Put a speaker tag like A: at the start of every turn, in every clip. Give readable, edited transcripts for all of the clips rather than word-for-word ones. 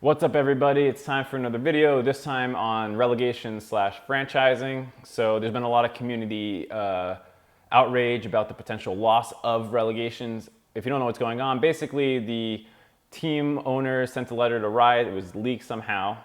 A: What's up, everybody? It's time for another video, this time on relegation slash franchising. So there's been a lot of community outrage about the potential loss of relegations. If you don't know what's going on, basically the team owners sent a letter to Riot. It was leaked somehow,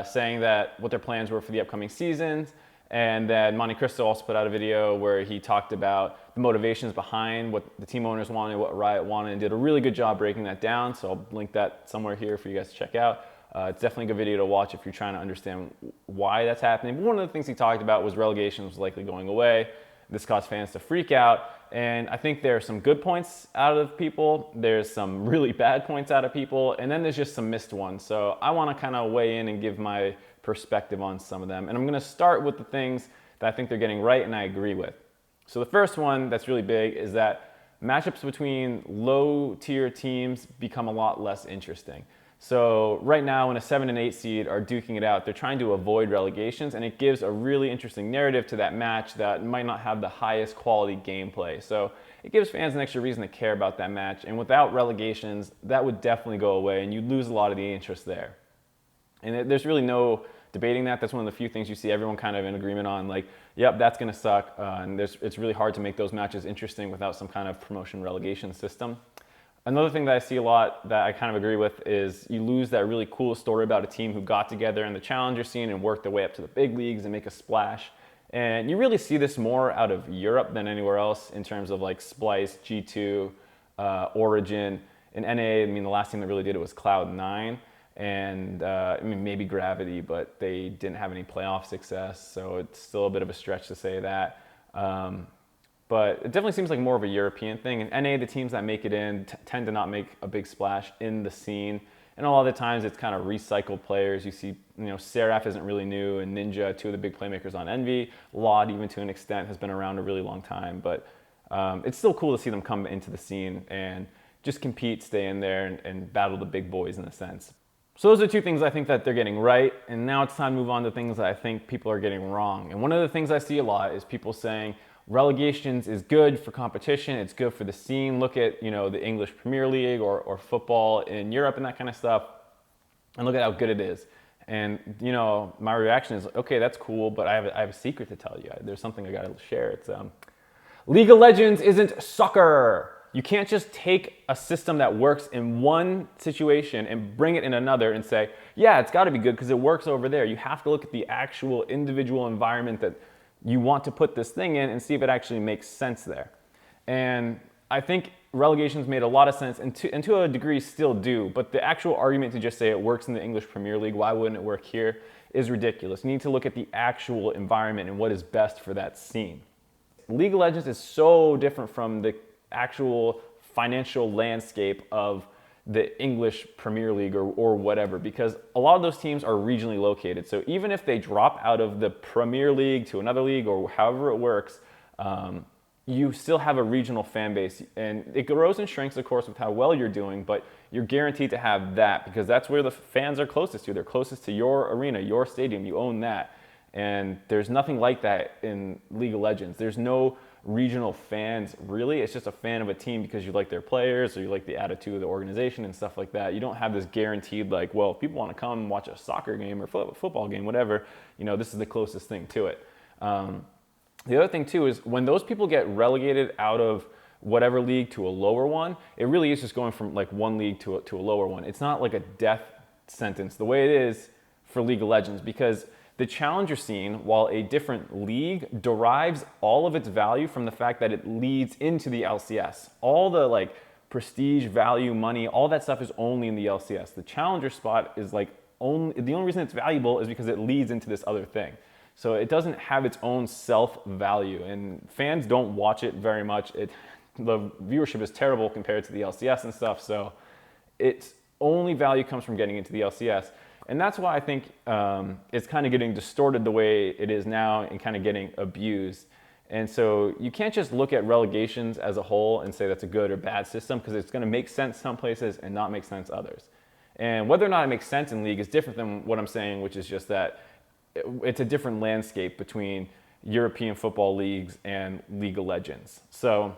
A: saying that what their plans were for the upcoming seasons. And then Monte Cristo also put out a video where he talked about the motivations behind what the team owners wanted, what Riot wanted, and did a really good job breaking that down. So I'll link that somewhere here for you guys to check out. It's definitely a good video to watch if you're trying to understand why that's happening. But one of the things he talked about was relegation was likely going away. This caused fans to freak out. And I think there are some good points out of people. There's some really bad points out of people. And then there's just some missed ones. So I want to kind of weigh in and give my perspective on some of them. And I'm going to start with the things that I think they're getting right and I agree with. So the first one that's really big is that matchups between low-tier teams become a lot less interesting. So right now, when a 7 and 8 seed are duking it out, they're trying to avoid relegations, and it gives a really interesting narrative to that match that might not have the highest quality gameplay. So it gives fans an extra reason to care about that match, and without relegations, that would definitely go away, and you'd lose a lot of the interest there. And there's really no debating that. That's one of the few things you see everyone kind of in agreement on, like, yep, that's going to suck, and it's really hard to make those matches interesting without some kind of promotion relegation system. Another thing that I see a lot that I kind of agree with is you lose that really cool story about a team who got together in the challenger scene and worked their way up to the big leagues and make a splash. And you really see this more out of Europe than anywhere else in terms of like Splice, G2, Origin. In NA, I mean, the last team that really did it was Cloud9. And I mean, maybe Gravity, but they didn't have any playoff success. So it's still a bit of a stretch to say that. But it definitely seems like more of a European thing. In NA, the teams that make it in tend to not make a big splash in the scene. And a lot of the times it's kind of recycled players. You see, Seraph isn't really new, and Ninja, two of the big playmakers on Envy. Laud, even to an extent, has been around a really long time. But it's still cool to see them come into the scene and just compete, stay in there, and battle the big boys in a sense. So those are two things I think that they're getting right. And now it's time to move on to things that I think people are getting wrong. And one of the things I see a lot is people saying, relegations is good for competition, it's good for the scene. Look at, the English Premier League or football in Europe and that kind of stuff, and look at how good it is. And, my reaction is, okay, that's cool, but I have a secret to tell you. There's something I gotta share. It's League of Legends isn't soccer. You can't just take a system that works in one situation and bring it in another and say, yeah, it's gotta be good because it works over there. You have to look at the actual individual environment that you want to put this thing in and see if it actually makes sense there. And I think relegations made a lot of sense, and to a degree still do, but the actual argument to just say it works in the English Premier League, why wouldn't it work here, is ridiculous. You need to look at the actual environment and what is best for that scene. League of Legends is so different from the actual financial landscape of the English Premier League or whatever, because a lot of those teams are regionally located. So even if they drop out of the Premier League to another league or however it works, you still have a regional fan base. And it grows and shrinks, of course, with how well you're doing, but you're guaranteed to have that because that's where the fans are closest to. They're closest to your arena, your stadium. You own that. And there's nothing like that in League of Legends. There's no regional fans, really. It's just a fan of a team because you like their players or you like the attitude of the organization and stuff like that. You don't have this guaranteed, like, well, if people want to come watch a soccer game or football game, whatever, this is the closest thing to it. The other thing, too, is when those people get relegated out of whatever league to a lower one, it really is just going from, like, one league to a lower one. It's not like a death sentence the way it is for League of Legends, because the challenger scene, while a different league, derives all of its value from the fact that it leads into the LCS. All the prestige, value, money, all that stuff is only in the LCS. The challenger spot is the only reason it's valuable is because it leads into this other thing. So it doesn't have its own self-value, and fans don't watch it very much. The viewership is terrible compared to the LCS and stuff, so its only value comes from getting into the LCS. And that's why I think it's kind of getting distorted the way it is now and kind of getting abused. And so you can't just look at relegations as a whole and say that's a good or bad system, because it's going to make sense some places and not make sense others. And whether or not it makes sense in League is different than what I'm saying, which is just that it's a different landscape between European football leagues and League of Legends. So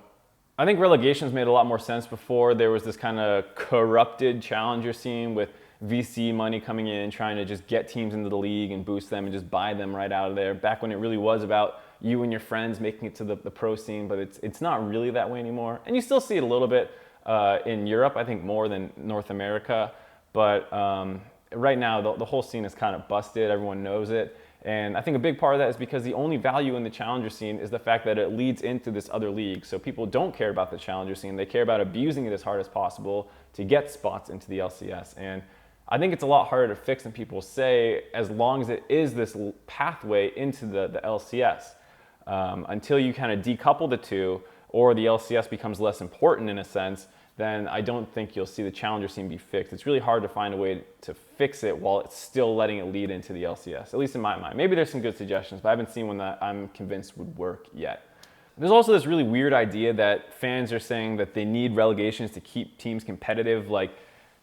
A: I think relegations made a lot more sense before. There was this kind of corrupted challenger scene with VC money coming in, trying to just get teams into the league and boost them and just buy them right out of there. Back when it really was about you and your friends making it to the pro scene, but it's not really that way anymore. And you still see it a little bit in Europe, I think more than North America. But right now, the whole scene is kind of busted. Everyone knows it. And I think a big part of that is because the only value in the challenger scene is the fact that it leads into this other league. So people don't care about the challenger scene. They care about abusing it as hard as possible to get spots into the LCS. And I think it's a lot harder to fix than people say, as long as it is this pathway into the LCS. Until you kind of decouple the two, or the LCS becomes less important in a sense, then I don't think you'll see the challenger scene be fixed. It's really hard to find a way to fix it while it's still letting it lead into the LCS, at least in my mind. Maybe there's some good suggestions, but I haven't seen one that I'm convinced would work yet. There's also this really weird idea that fans are saying that they need relegations to keep teams competitive, like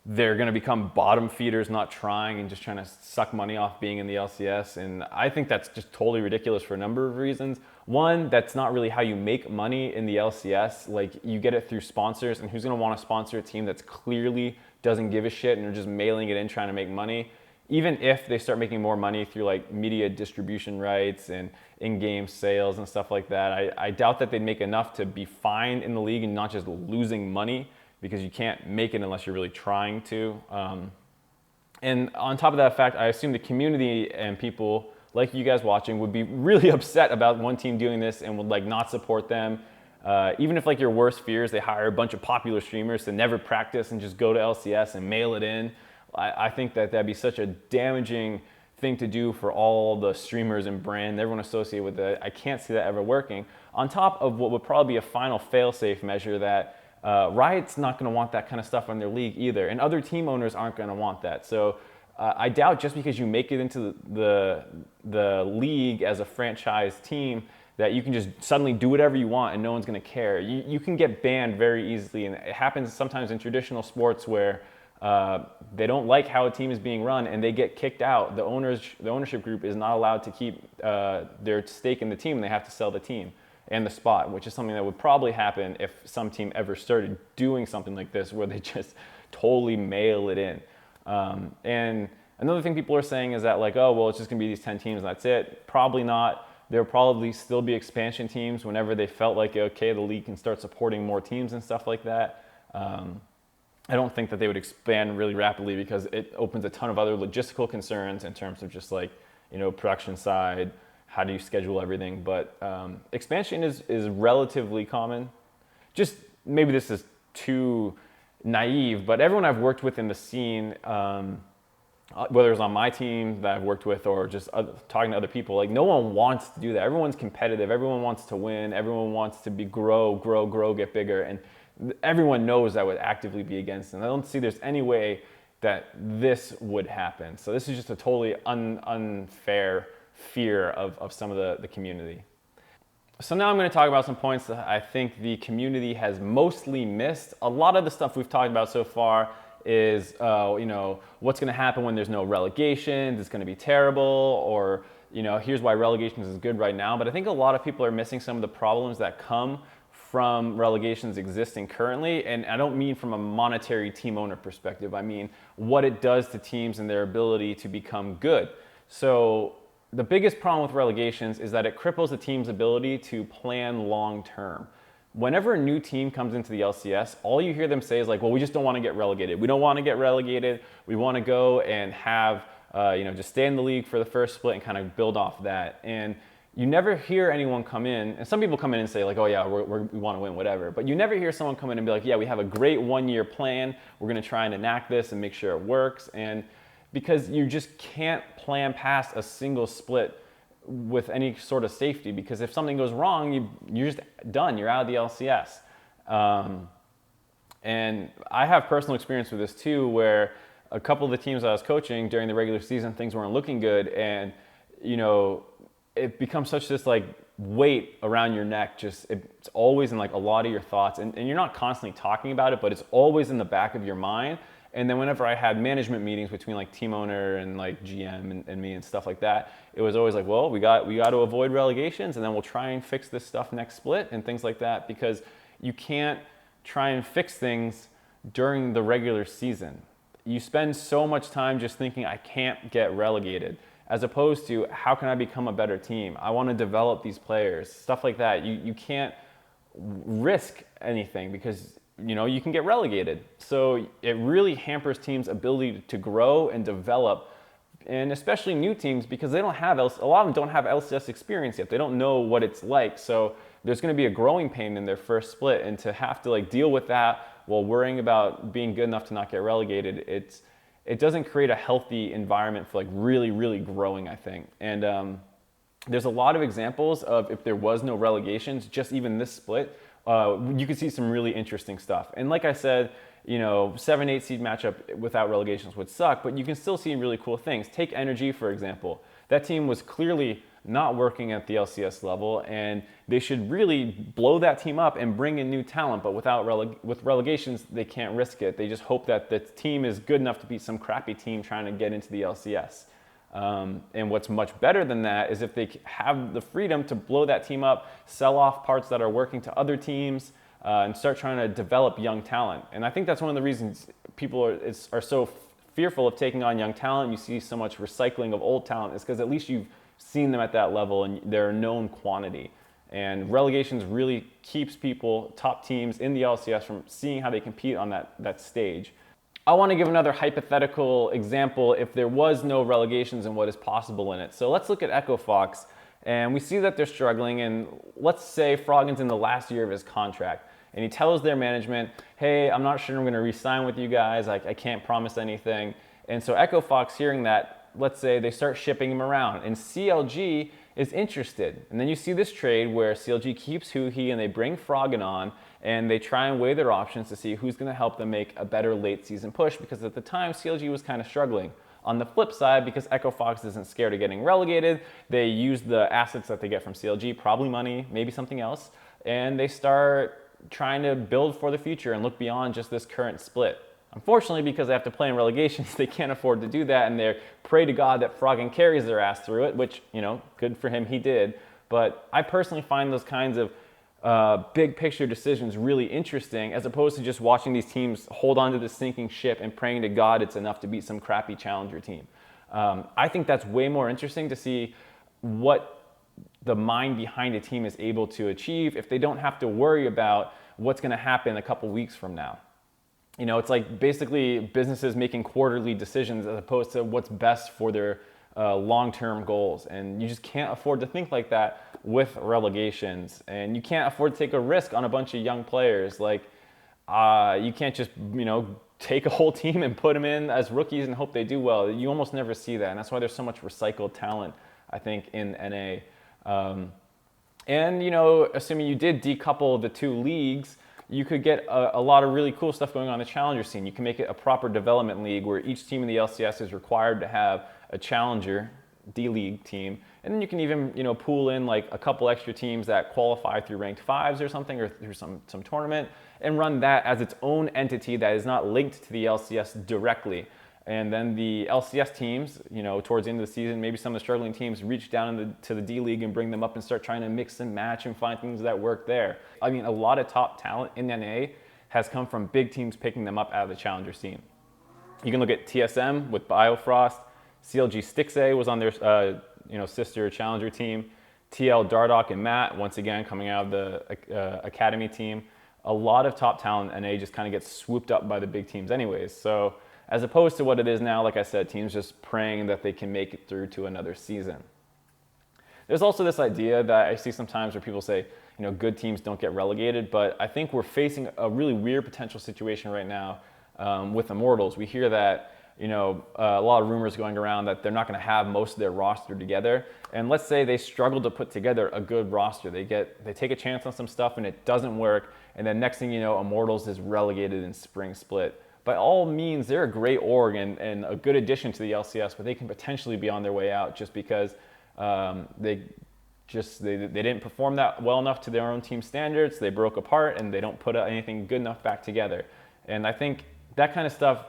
A: they're going to become bottom feeders, not trying and just trying to suck money off being in the LCS. And I think that's just totally ridiculous for a number of reasons. One, that's not really how you make money in the LCS. Like, you get it through sponsors, and who's going to want to sponsor a team that's clearly doesn't give a shit and are just mailing it in trying to make money? Even if they start making more money through like media distribution rights and in-game sales and stuff like that, I doubt that they'd make enough to be fine in the league and not just losing money, because you can't make it unless you're really trying to. And on top of that fact, I assume the community and people like you guys watching would be really upset about one team doing this and would like not support them. Even if like your worst fears, they hire a bunch of popular streamers to never practice and just go to LCS and mail it in. I think that that'd be such a damaging thing to do for all the streamers and brand, everyone associated with it. I can't see that ever working. On top of what would probably be a final fail-safe measure that Riot's not going to want that kind of stuff on their league either, and other team owners aren't going to want that. So I doubt just because you make it into the league as a franchise team that you can just suddenly do whatever you want and no one's going to care. You can get banned very easily, and it happens sometimes in traditional sports where they don't like how a team is being run and they get kicked out. The ownership group is not allowed to keep their stake in the team, and they have to sell the team and the spot, which is something that would probably happen if some team ever started doing something like this where they just totally mail it in. And another thing people are saying is that like, oh, well, it's just gonna be these 10 teams and that's it. Probably not. There'll probably still be expansion teams whenever they felt like, okay, the league can start supporting more teams and stuff like that. I don't think that they would expand really rapidly because it opens a ton of other logistical concerns in terms of just like, you know, production side, how do you schedule everything? But expansion is relatively common. Just maybe this is too naive, but everyone I've worked with in the scene, whether it's on my team that I've worked with or just talking to other people, like no one wants to do that. Everyone's competitive. Everyone wants to win. Everyone wants to be grow, get bigger. And everyone knows that would actively be against it. And I don't see there's any way that this would happen. So this is just a totally unfair fear of some of the community. So now I'm going to talk about some points that I think the community has mostly missed. A lot of the stuff we've talked about so far is, you know, what's going to happen when there's no relegations, it's going to be terrible, or, you know, here's why relegations is good right now. But I think a lot of people are missing some of the problems that come from relegations existing currently. And I don't mean from a monetary team owner perspective. I mean what it does to teams and their ability to become good. So the biggest problem with relegations is that it cripples a team's ability to plan long term. Whenever a new team comes into the LCS, all you hear them say is like, well, we just don't want to get relegated. We don't want to get relegated. We want to go and have, you know, just stay in the league for the first split and kind of build off that. And you never hear anyone come in, and some people come in and say like, oh yeah, we want to win, whatever. But you never hear someone come in and be like, yeah, we have a great 1-year plan. We're going to try and enact this and make sure it works. And because you just can't plan past a single split with any sort of safety, because if something goes wrong, you're just done. You're out of the LCS. And I have personal experience with this too, where a couple of the teams I was coaching during the regular season, things weren't looking good, and you know, it becomes such this like weight around your neck. Just it's always in like a lot of your thoughts, and you're not constantly talking about it, but it's always in the back of your mind. And then whenever I had management meetings between like team owner and like GM and me and stuff like that, it was always like, well, we got to avoid relegations, and then we'll try and fix this stuff next split and things like that, because you can't try and fix things during the regular season. you spend so much time just thinking, I can't get relegated, as opposed to how can I become a better team? I want to develop these players, stuff like that. You can't risk anything because you can get relegated. So it really hampers teams' ability to grow and develop, and especially new teams, because they don't have a lot of them don't have LCS experience yet. They don't know what it's like. So there's going to be a growing pain in their first split, and to have to deal with that while worrying about being good enough to not get relegated, it doesn't create a healthy environment for really, really growing, I think. And there's a lot of examples of if there was no relegations, just even this split, you could see some really interesting stuff. And like I said, 7-8 seed matchup without relegations would suck, but you can still see really cool things. Take Energy, for example. That team was clearly not working at the LCS level, and they should really blow that team up and bring in new talent, but with relegations, they can't risk it. They just hope that the team is good enough to beat some crappy team trying to get into the LCS. And what's much better than that is if they have the freedom to blow that team up, sell off parts that are working to other teams, and start trying to develop young talent. And I think that's one of the reasons people are so fearful of taking on young talent. You see so much recycling of old talent is because at least you've seen them at that level and they're a known quantity. And relegations really keeps people, top teams in the LCS, from seeing how they compete on that stage. I want to give another hypothetical example if there was no relegations and what is possible in it. So let's look at Echo Fox, and we see that they're struggling, and let's say Froggen's in the last year of his contract, and he tells their management, hey, I'm not sure I'm going to re-sign with you guys, I can't promise anything. And so Echo Fox, hearing that, let's say they start shipping him around, and CLG is interested. And then you see this trade where CLG keeps Huhi and they bring Froggen on, and they try and weigh their options to see who's going to help them make a better late season push, because at the time CLG was kind of struggling. On the flip side, because Echo Fox isn't scared of getting relegated, they use the assets that they get from CLG, probably money, maybe something else, and they start trying to build for the future and look beyond just this current split. Unfortunately, because they have to play in relegations, they can't afford to do that, and they pray to God that Froggen carries their ass through it, which, good for him, he did. But I personally find those kinds of big picture decisions really interesting, as opposed to just watching these teams hold on to the sinking ship and praying to God it's enough to beat some crappy challenger team. I think that's way more interesting to see what the mind behind a team is able to achieve if they don't have to worry about what's going to happen a couple weeks from now. It's like basically businesses making quarterly decisions as opposed to what's best for their long-term goals. And you just can't afford to think like that with relegations. And you can't afford to take a risk on a bunch of young players. You can't just, take a whole team and put them in as rookies and hope they do well. You almost never see that. And that's why there's so much recycled talent, I think, in NA. Assuming you did decouple the two leagues, you could get a lot of really cool stuff going on in the challenger scene. You can make it a proper development league where each team in the LCS is required to have a challenger D-League team. And then you can even, pool in a couple extra teams that qualify through ranked fives or something, or through some tournament, and run that as its own entity that is not linked to the LCS directly. And then the LCS teams, towards the end of the season, maybe some of the struggling teams reach down to the D-League and bring them up and start trying to mix and match and find things that work there. I mean, a lot of top talent in NA has come from big teams picking them up out of the challenger scene. You can look at TSM with Biofrost. CLG Stixay was on their sister challenger team. TL Dardoch and Matt, once again, coming out of the academy team. A lot of top talent in NA just kind of gets swooped up by the big teams anyways. So as opposed to what it is now, like I said, teams just praying that they can make it through to another season. There's also this idea that I see sometimes where people say, good teams don't get relegated, but I think we're facing a really weird potential situation right now with Immortals. We hear that, a lot of rumors going around that they're not going to have most of their roster together. And let's say they struggle to put together a good roster. They take a chance on some stuff and it doesn't work. And then next thing you know, Immortals is relegated in spring split. By all means, they're a great org and a good addition to the LCS, but they can potentially be on their way out just because they didn't perform that well enough to their own team standards. They broke apart and they don't put anything good enough back together. And I think that kind of stuff,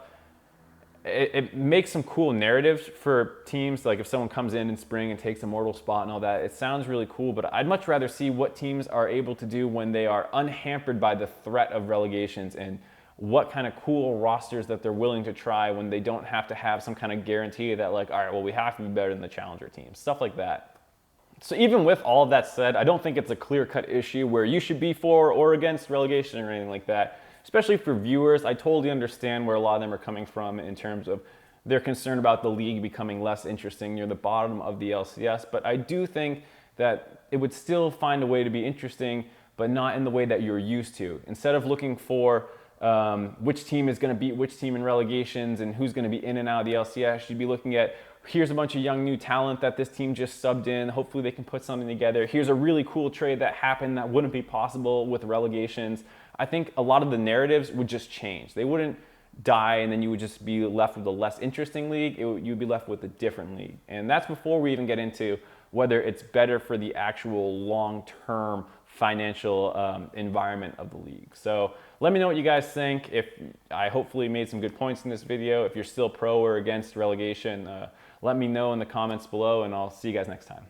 A: it makes some cool narratives for teams. Like if someone comes in spring and takes Immortal spot and all that, it sounds really cool, but I'd much rather see what teams are able to do when they are unhampered by the threat of relegations and what kind of cool rosters that they're willing to try when they don't have to have some kind of guarantee that like, all right, well, we have to be better than the challenger team, stuff like that. So even with all of that said, I don't think it's a clear-cut issue where you should be for or against relegation or anything like that. Especially for viewers, I totally understand where a lot of them are coming from in terms of they're concerned about the league becoming less interesting near the bottom of the LCS. But I do think that it would still find a way to be interesting, but not in the way that you're used to. Instead of looking for which team is going to beat which team in relegations and who's going to be in and out of the LCS, you'd be looking at, here's a bunch of young new talent that this team just subbed in. Hopefully they can put something together. Here's a really cool trade that happened that wouldn't be possible with relegations. I think a lot of the narratives would just change. They wouldn't die and then you would just be left with a less interesting league. You'd be left with a different league. And that's before we even get into whether it's better for the actual long-term financial environment of the league. So let me know what you guys think. If I hopefully made some good points in this video. If you're still pro or against relegation, let me know in the comments below, and I'll see you guys next time.